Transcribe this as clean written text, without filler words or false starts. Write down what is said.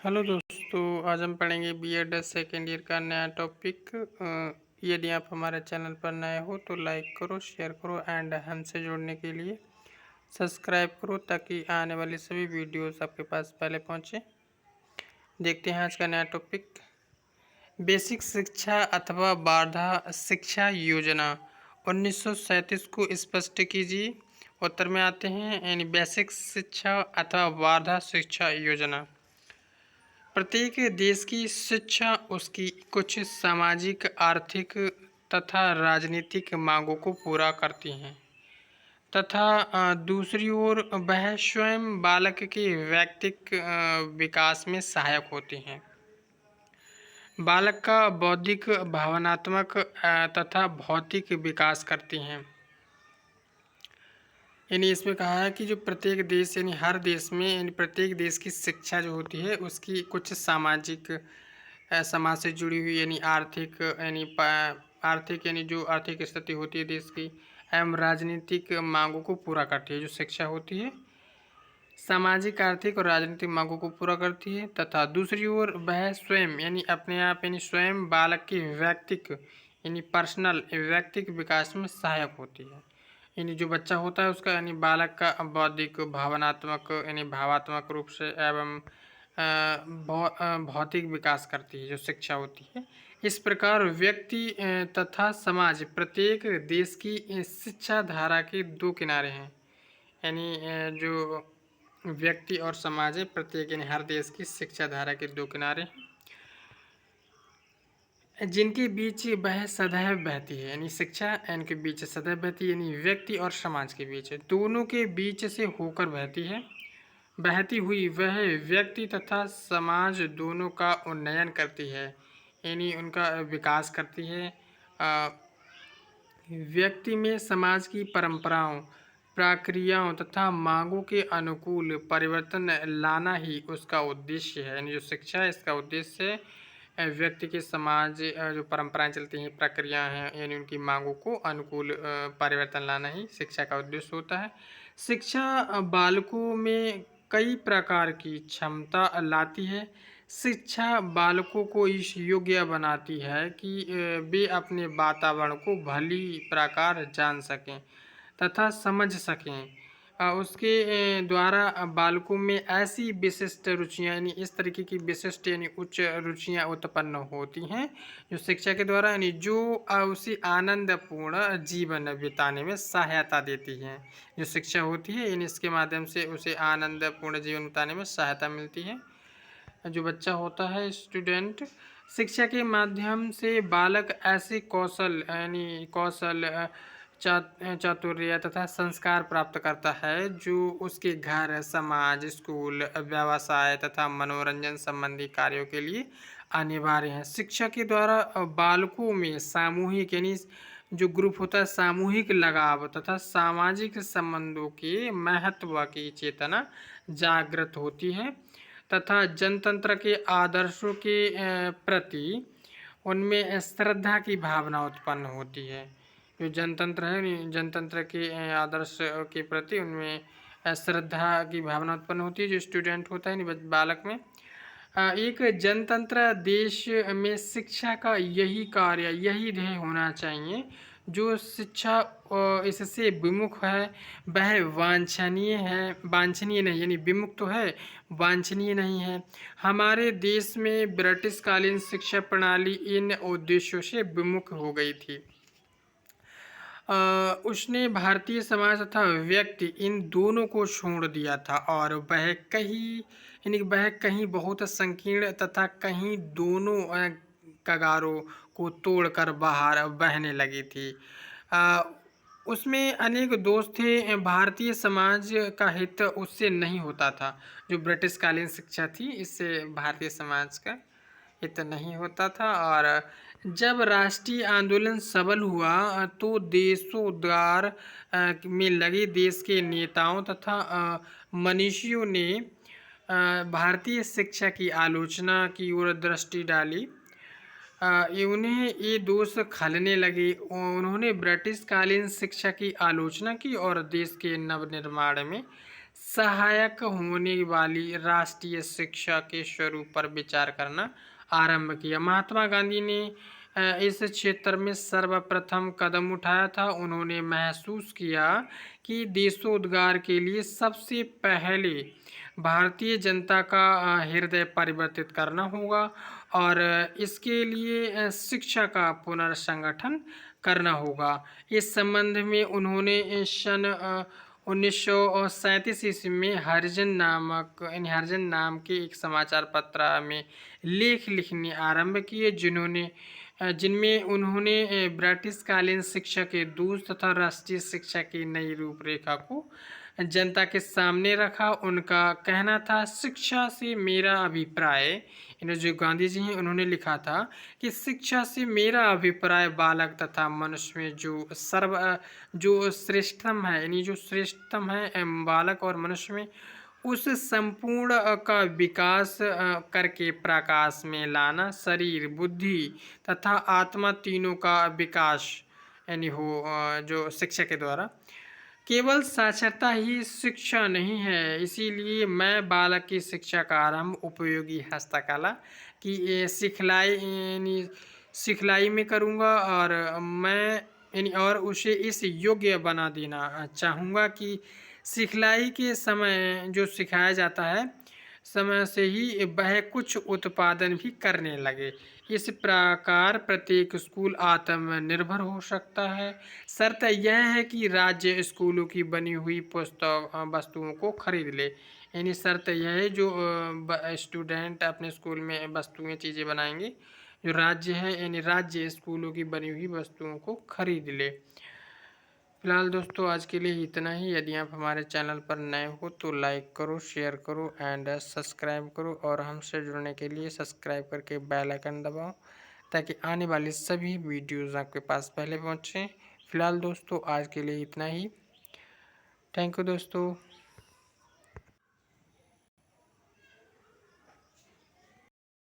Hello दोस्तों, आज हम पढ़ेंगे बीएड सेकेंड ईयर का नया टॉपिक। यदि आप हमारे चैनल पर नए हो तो लाइक करो, शेयर करो एंड हमसे जुड़ने के लिए सब्सक्राइब करो ताकि आने वाली सभी वीडियोस आपके पास पहले पहुंचे। देखते हैं आज का नया टॉपिक। बेसिक शिक्षा अथवा बारधा शिक्षा योजना 1937 को स्पष्ट कीजिए। उत्तर में आते हैं यानी बेसिक शिक्षा अथवा बारधा शिक्षा योजना। प्रत्येक देश की शिक्षा उसकी कुछ सामाजिक, आर्थिक तथा राजनीतिक मांगों को पूरा करती हैं तथा दूसरी ओर वह स्वयं बालक के व्यक्तिक विकास में सहायक होती हैं। बालक का बौद्धिक, भावनात्मक तथा भौतिक विकास करती हैं। यानी इसमें कहा है कि जो प्रत्येक देश यानी हर देश में यानी प्रत्येक देश की शिक्षा जो होती है उसकी कुछ सामाजिक, समाज से जुड़ी हुई यानी आर्थिक आर्थिक यानी जो आर्थिक स्थिति होती है देश की एवं राजनीतिक मांगों को पूरा करती है। जो शिक्षा होती है सामाजिक, आर्थिक और राजनीतिक मांगों को पूरा करती है तथा दूसरी ओर वह स्वयं यानी अपने आप यानी स्वयं बालक के व्यक्तिक यानी पर्सनल व्यक्तिक विकास में सहायक होती है। यानी जो बच्चा होता है उसका यानी बालक का बौद्धिक, भावनात्मक यानी भावात्मक रूप से एवं भौतिक विकास करती है जो शिक्षा होती है। इस प्रकार व्यक्ति तथा समाज प्रत्येक देश की शिक्षा धारा के दो किनारे हैं। यानी जो व्यक्ति और समाज है प्रत्येक यानी हर देश की शिक्षा धारा के दो किनारे हैं जिनके बीच वह सदैव बहती है। यानी शिक्षा इनके बीच सदैव बहती है यानी व्यक्ति और समाज के बीच, दोनों के बीच से होकर बहती है। बहती हुई वह व्यक्ति तथा समाज दोनों का उन्नयन करती है यानी उनका विकास करती है। व्यक्ति में समाज की परंपराओं, प्रक्रियाओं तथा मांगों के अनुकूल परिवर्तन लाना ही उसका उद्देश्य है। यानी जो शिक्षा है इसका उद्देश्य व्यक्ति के समाज जो परंपराएं चलती हैं, प्रक्रिया हैं यानी उनकी मांगों को अनुकूल परिवर्तन लाना ही शिक्षा का उद्देश्य होता है। शिक्षा बालकों में कई प्रकार की क्षमता लाती है। शिक्षा बालकों को इस योग्य बनाती है कि वे अपने वातावरण को भली प्रकार जान सकें तथा समझ सकें। उसके द्वारा बालकों में ऐसी विशिष्ट रुचियाँ यानी इस तरीके की विशिष्ट यानी उच्च रुचियाँ उत्पन्न होती हैं जो शिक्षा के द्वारा यानी जो उसे आनंदपूर्ण जीवन बिताने में सहायता देती हैं। जो शिक्षा होती है यानी इसके माध्यम से उसे आनंदपूर्ण जीवन बिताने में सहायता मिलती है। जो बच्चा होता है स्टूडेंट, शिक्षा के माध्यम से बालक ऐसे कौशल यानी चातुर्य तथा संस्कार प्राप्त करता है जो उसके घर, समाज, स्कूल, व्यवसाय तथा मनोरंजन संबंधी कार्यों के लिए अनिवार्य है। शिक्षा के द्वारा बालकों में सामूहिक यानी जो ग्रुप होता है सामूहिक लगाव तथा सामाजिक संबंधों के महत्व की चेतना जागृत होती है तथा जनतंत्र के आदर्शों के प्रति उनमें श्रद्धा की भावना उत्पन्न होती है। जो जनतंत्र है जनतंत्र के आदर्श के प्रति उनमें श्रद्धा की भावना उत्पन्न होती है जो स्टूडेंट होता है बालक में। एक जनतंत्र देश में शिक्षा का यही कार्य, यही ध्येय होना चाहिए। जो शिक्षा इससे विमुख है वह वांछनीय नहीं यानी विमुख तो है, वांछनीय नहीं है। हमारे देश में ब्रिटिशकालीन शिक्षा प्रणाली इन उद्देश्यों से विमुख हो गई थी। उसने भारतीय समाज तथा व्यक्ति इन दोनों को छोड़ दिया था और वह कहीं बहुत संकीर्ण तथा कहीं दोनों कगारों को तोड़कर बाहर बहने लगी थी। उसमें अनेक दोष थे। भारतीय समाज का हित उससे नहीं होता था। जो ब्रिटिशकालीन शिक्षा थी इससे भारतीय समाज का हित नहीं होता था। और जब राष्ट्रीय आंदोलन सबल हुआ तो देशोद्धार में लगे देश के नेताओं तथा मनीषियों ने भारतीय शिक्षा की आलोचना की ओर दृष्टि डाली। उन्हें ये दोष खलने लगे। उन्होंने ब्रिटिशकालीन शिक्षा की आलोचना की और देश के नवनिर्माण में सहायक होने वाली राष्ट्रीय शिक्षा के स्वरूप पर विचार करना आरंभ किया। महात्मा गांधी ने इस क्षेत्र में सर्वप्रथम कदम उठाया था। उन्होंने महसूस किया कि देशोद्धार के लिए सबसे पहले भारतीय जनता का हृदय परिवर्तित करना होगा और इसके लिए शिक्षा का पुनर्संगठन करना होगा। इस संबंध में उन्होंने सन 1937 ईस्वी में हरिजन नाम के एक समाचार पत्र में लेख लिखने आरंभ किए, जिनमें उन्होंने ब्रिटिशकालीन शिक्षा के दोष तथा राष्ट्रीय शिक्षा की नई रूपरेखा को जनता के सामने रखा। उनका कहना था, शिक्षा से मेरा अभिप्राय, इन्हें जो गांधी जी हैं उन्होंने लिखा था कि शिक्षा से मेरा अभिप्राय बालक तथा मनुष्य में जो श्रेष्ठतम है, यानी जो श्रेष्ठतम है बालक और मनुष्य में, उस संपूर्ण का विकास करके प्रकाश में लाना, शरीर, बुद्धि तथा आत्मा तीनों का विकास यानी हो जो शिक्षा के द्वारा। केवल साक्षरता ही शिक्षा नहीं है, इसीलिए मैं बालक की शिक्षा का आरंभ उपयोगी हस्तकला की सिखलाई में करूँगा और और उसे इस योग्य बना देना चाहूँगा कि सिखलाई के समय जो सिखाया जाता है समय से ही वह कुछ उत्पादन भी करने लगे। इस प्रकार प्रत्येक स्कूल आत्मनिर्भर हो सकता है। शर्त यह है कि राज्य स्कूलों की बनी हुई पुस्तक वस्तुओं को खरीद ले। यानी शर्त यह है जो स्टूडेंट अपने स्कूल में वस्तुएं चीज़ें बनाएंगे, जो राज्य है यानी राज्य स्कूलों की बनी हुई वस्तुओं को खरीद ले। फिलहाल दोस्तों आज के लिए इतना ही। यदि आप हमारे चैनल पर नए हो तो लाइक करो, शेयर करो एंड सब्सक्राइब करो और हमसे जुड़ने के लिए सब्सक्राइब करके बेल आइकन दबाओ ताकि आने वाली सभी वीडियोज़ आपके पास पहले पहुँचें। फिलहाल दोस्तों आज के लिए इतना ही। थैंक यू दोस्तों।